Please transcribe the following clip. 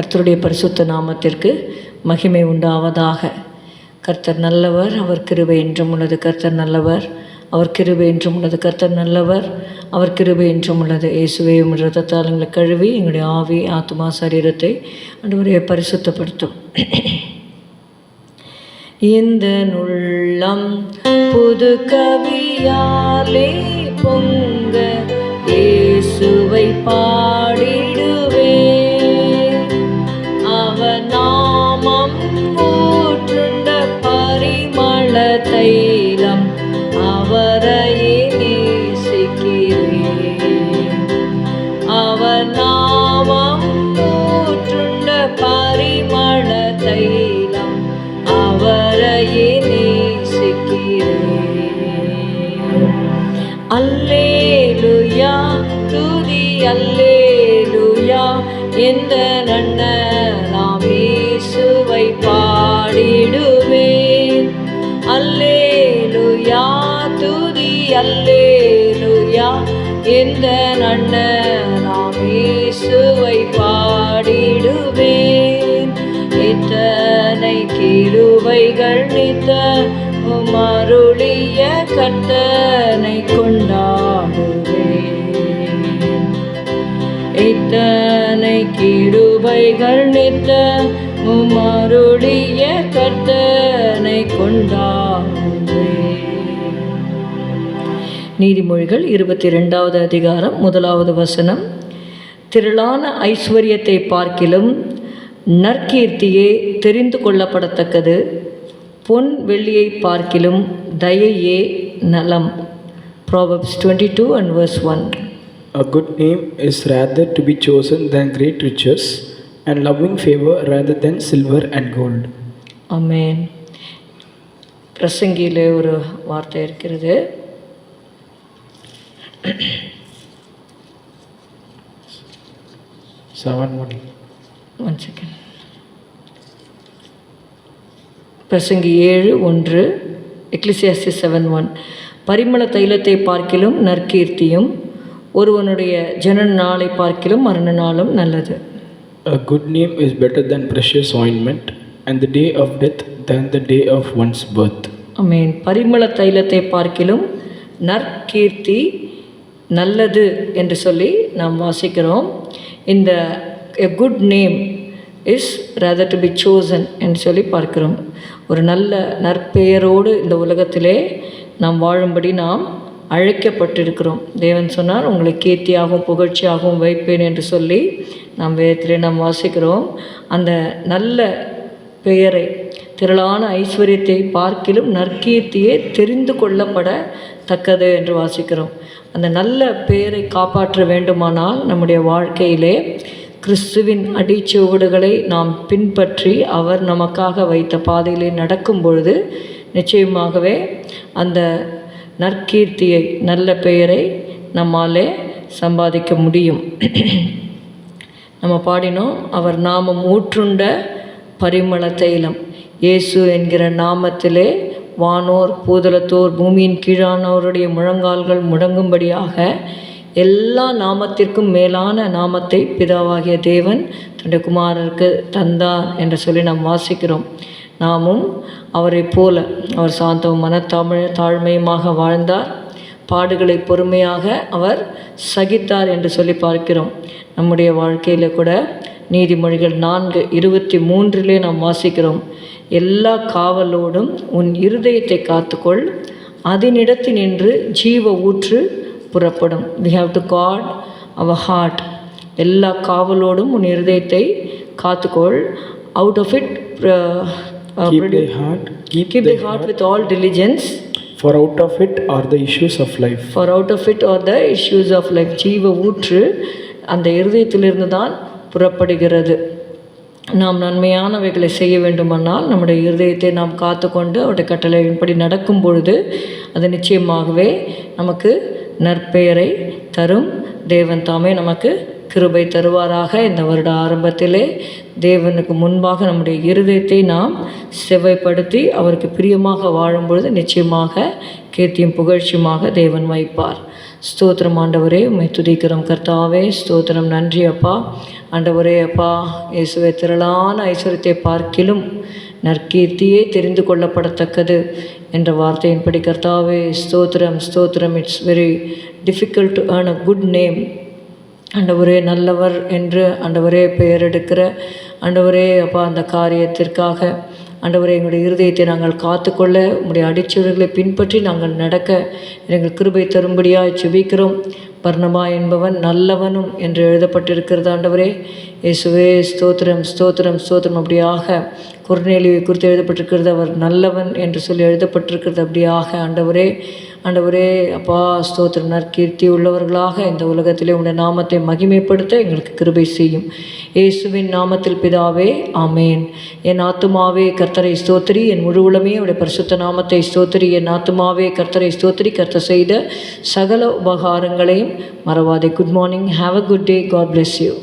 கர்த்தருடைய பரிசுத்த நாமத்திற்கு மகிமை உண்டாவதாக. கர்த்தர் நல்லவர், அவர் கிருபை என்றும் உள்ளது. கர்த்தர் நல்லவர், அவர் கிருபை என்றும் உள்ளது. கர்த்தர் நல்லவர், அவர் கிருபை என்றும் உள்ளது. இயேசுவே உம்முடைய இரத்தத்தால் எங்களை கழுவி எங்களுடைய ஆவி ஆத்மா சரீரத்தை ஆண்டவரே பரிசுத்தப்படுத்தும். இந்த உள்ளம் புது கவியாலே பொங்க இயேசுவை பாடிடுவே. அவர் நாமம் ஊற்றுண்ட பரிமள தைலம் அவரையே நேசிக்கிறேன். அவர் நாமம் ஊற்றுண்ட பரிமள தைலம் அவரையே நேசிக்கிறேன். அல்லேலூயா துதி அல்லேலூயா, எந்த நன்ன நாம் இயேசுவை பாடிடுவேன். அல்லேலூயா துதி அல்லேலூயா, எந்த நன்ன நாம் இயேசுவை பாடிடுவேன். இத்தனை கிருபைகள் நித்த உமருளிய கர்த்தனை கொண்டாடுவேன். இத்தனை கிருபைகள் நித்த உமருளிய கர்த்தனை கொண்டாடுவேன். நீதிமொழிகள் 22வது அதிகாரம் 1வது வசனம். திரளான ஐஸ்வர்யத்தை பார்க்கிலும் நற்கீர்த்தியே தெரிந்து கொள்ளப்படத்தக்கது, பொன் வெள்ளியை பார்க்கிலும் தயையே நலம். Proverbs 22 and verse 1. A good name is rather to be chosen than great riches, and loving favor rather than silver and gold. ஆமென். பிரசங்கியிலே ஒரு வார்த்தை இருக்கிறது. One second. பிரசங்கி 7:1, எக்லிசியாஸ்டிஸ் 7:1. பரிமள தைலத்தை பார்க்கிலும் நற்கீர்த்தியும் ஒருவனுடைய ஜனன நாளை பார்க்கிலும் மரண நாளும் நல்லது. A good name is better than precious ointment, and the day of death than the day of one's birth. ஆமென். பரிமள தைலத்தை பார்க்கிலும் நற்கீர்த்தி நல்லது என்று சொல்லி நாம் வாசிக்கிறோம். இந்த a good name is rather to be chosen என்று சொல்லி பார்க்கிறோம். ஒரு நல்ல நற்பெயரோடு இந்த உலகத்திலே நாம் வாழும்படி நாம் அழைக்கப்பட்டிருக்கிறோம். தேவன் சொன்னார், உங்களை கீர்த்தியாகவும் புகழ்ச்சியாகவும் வைப்பேன் என்று சொல்லி நாம் வேதத்திலே நாம் வாசிக்கிறோம். அந்த நல்ல பெயரை, திரளான ஐஸ்வர்யத்தை பார்க்கிலும் நற்கீர்த்தியே தெரிந்து கொள்ளப்படத்தக்கது என்று வாசிக்கிறோம். அந்த நல்ல பெயரை காப்பாற்ற வேண்டுமானால் நம்முடைய வாழ்க்கையிலே கிறிஸ்துவின் அடிச்சுவடுகளை நாம் பின்பற்றி அவர் நமக்காக வைத்த பாதையிலே நடக்கும் பொழுது நிச்சயமாகவே அந்த நற்கீர்த்தியை, நல்ல பெயரை நம்மாலே சம்பாதிக்க முடியும். நம்ம பாடினோம், அவர் நாமம் ஊற்றுண்ட பரிமள தைலம். இயேசு என்கிற நாமத்திலே வானோர் பூதலத்தோர் பூமியின் கீழானோருடைய முழங்கால்கள் முடங்கும்படியாக எல்லா நாமத்திற்கும் மேலான நாமத்தை பிதாவாகிய தேவன் தன்னுடைய குமாரருக்கு தந்தார் என்று சொல்லி நாம் வாசிக்கிறோம். நாமும் அவரை போல அவர் சாந்தமும் தாழ்மையுமாக வாழ்ந்தார், பாடுகளை பொறுமையாக அவர் சகித்தார் என்று சொல்லி பார்க்கிறோம். நம்முடைய வாழ்க்கையில் கூட நீதிமொழிகள் 4:23 நாம் வாசிக்கிறோம், எல்லா காவலோடும் உன் இருதயத்தை காத்துக்கொள், அதனிடத்தில் நின்று ஜீவ ஊற்று புறப்படும். we have to guard our heart. எல்லா காவலோடும் உன் இருதயத்தை காத்துக்கொள். out of it keep the heart with all diligence, for out of it are the issues of life. for out of it are the issues of life. ஜீவ ஊற்று அந்த இருதயத்திலிருந்து தான் புறப்படுகிறது. நாம் நன்மையானவைகளை செய்ய வேண்டுமானால் நம்முடைய இருதயத்தை நாம் காத்துக்கொண்டு அவருடைய கட்டளையின்படி நடக்கும் பொழுது அது நிச்சயமாகவே நமக்கு நற்பெயரை தரும். தேவன் தாமே நமக்கு கிருபை தருவாராக. இந்த வருட ஆரம்பத்திலே தேவனுக்கு முன்பாக நம்முடைய இருதயத்தை நாம் செவ்வாய்ப்படுத்தி அவருக்கு பிரியமாக வாழும் பொழுது நிச்சயமாக கீர்த்தியும் புகழ்ச்சியுமாக தேவன் வைப்பார். ஸ்தோத்திரம் ஆண்டவரே, உம்மை துதிக்கிறோம் கர்த்தாவே. ஸ்தோத்திரம், நன்றி அப்பா. ஆண்டவரே அப்பா இயேசுவே திரளான ஐஸ்வர்யத்தை பார்க்கிலும் நற்கீர்த்தியே தெரிந்து கொள்ளப்படத்தக்கது என்ற வார்த்தையின்படி கர்த்தாவே ஸ்தோத்திரம் ஸ்தோத்திரம். It's very difficult to earn a good name. ஆண்டவரே நல்லவர் என்று ஆண்டவரே பெயர் எடுக்கிற ஆண்டவரே அப்பா அந்த காரியத்திற்காக ஆண்டவரே எங்களுடைய இருதயத்தை நாங்கள் காத்துக்கொள்ள உங்களுடைய அடிச்சுவடுகளை பின்பற்றி நாங்கள் நடக்க எங்கள் கிருபை தரும்படியாக செபிக்கிறோம். பர்னபா என்பவன் நல்லவனும் என்று எழுதப்பட்டிருக்கிறது. ஆண்டவரே இயேசுவே ஸ்தோத்திரம் ஸ்தோத்திரம் ஸ்தோத்திரம். அப்படியாக கொர்நேலியை குறித்து எழுதப்பட்டிருக்கிறது, அவர் நல்லவன் என்று சொல்லி எழுதப்பட்டிருக்கிறது. அப்படியாக ஆண்டவரே ஆண்டவரே அப்பா ஸ்தோத்திரம். நற்கீர்த்தி உள்ளவர்களாக இந்த உலகத்திலே உடைய நாமத்தை மகிமைப்படுத்த எங்களுக்கு கிருபை செய்யும். இயேசுவின் நாமத்தில் பிதாவே, ஆமேன். என் ஆத்துமாவே கர்த்தரை ஸ்தோத்திரி, என் முழு உளமே அவருடைய பரிசுத்த நாமத்தை ஸ்தோத்திரி. என் ஆத்துமாவே கர்த்தரை ஸ்தோத்திரி, கர்த்தர் செய்த சகல உபகாரங்களையும் மறவாதே. Good morning. Have a good day. God bless you.